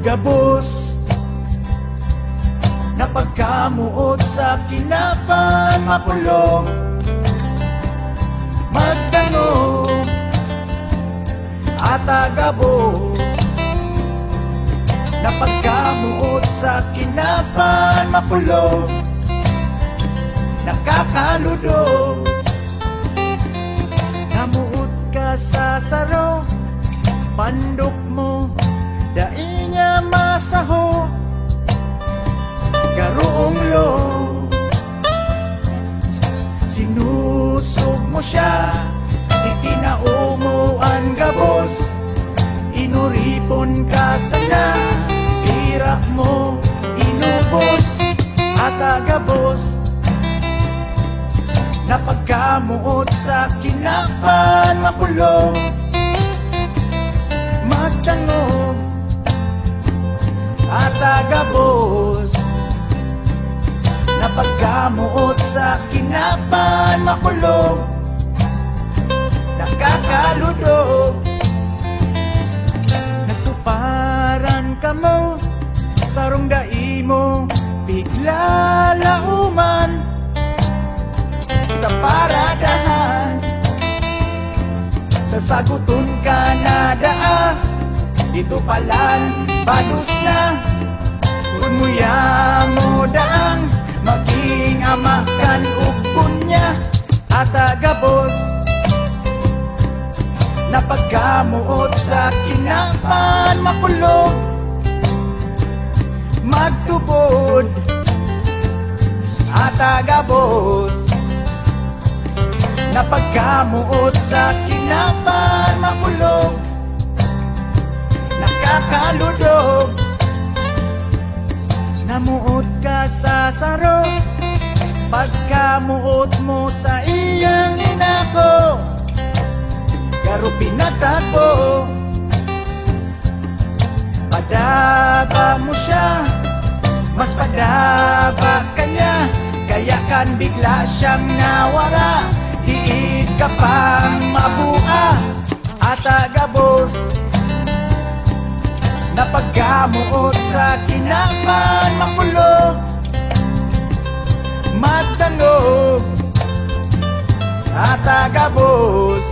Gabos na pagkamuot sa kinapan mapulong magdangog at agabos na pagkamuot sa kinapan mapulong nakakaludong namuot ka sa saro pandok mo dai niya masaho garoong lo sinusog mo siya itinao ang gabos inuripon ka sana hirap mo inubos at agabos na pagkamuot sa kinapan mapulong magdangog at agabos na pagkamuot sa kinapan makulong nakakaludog natuparan ka mo sarong dai mo bigla lauman sa paradahan sasaguton ka na daa dito palan balos na kung muya mo daang maging amakan ukon niya at agabos na pagkamuot sa kinapan makulong magtubod at agabos na pagkamuot sa kinapan makulong nakakaludog namuot ka sa saro pagkamuot mo sa iyang inako garo pinatako padaba mo siya mas padaba kanya kaya kan bigla siyang nawara hiid ka pang mabua at agabos na pagkamuot sa kinapan makulong magdangog at agabos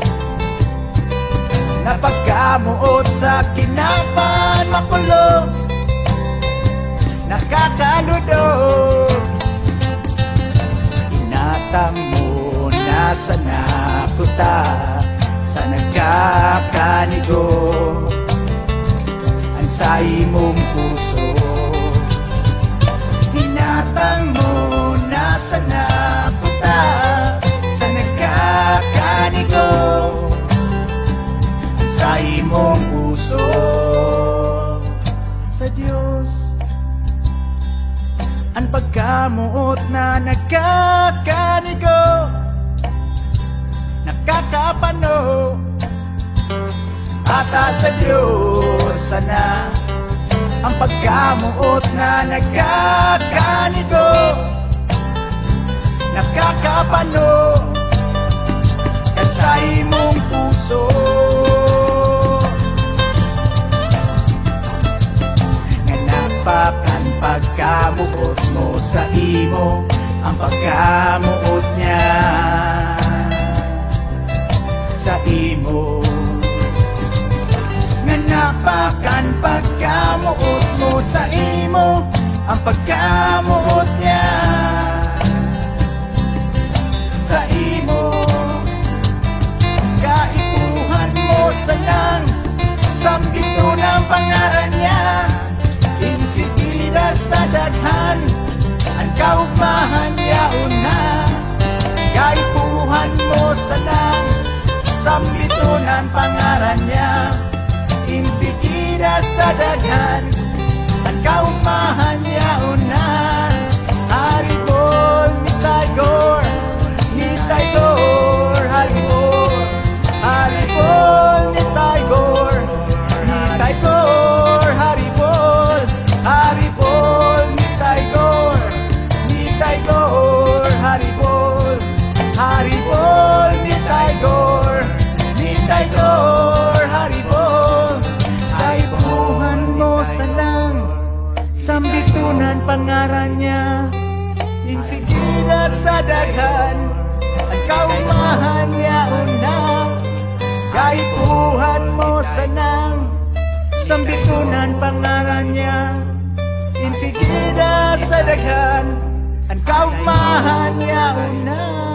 na pagkamuot sa kinapan makulong nakakaludog inatang mo na sa nakuta sa nagkakanigo sa imong puso hinatang mo na sa naputa sa nagkakanigo sa imong puso sa Diyos ang pagkamuot na nagkakanigo nakakapano ata sa Diyos sana ang pagkamuot na nagkakanigo nakakapano at sa imong puso nga napakan pagkamuot mo sa imo ang pagkamuot niya sa imo napakan pagkamuot mo sa imo ang pagkamuot niya sa imo kaipuhan mo sa nang sambito ng pangaran niya insipira sa daghan ang kaugmahan niya una kaipuhan mo sa nang sambito ng pangaran niya insikira sa daghan ang kaumahan niya una haribol ni Tigor haribol haribol ni Tigor haribol haribol ni Tigor haribol haribol ni Tigor haribol ay buhan mo sa Sambitunan pangarannya, insigida sa daghan, ang kaumahan niya unang, kaipuhan mo sanang. Sambitunan pangarannya, insigida sa daghan, ang kaumahan niya unang.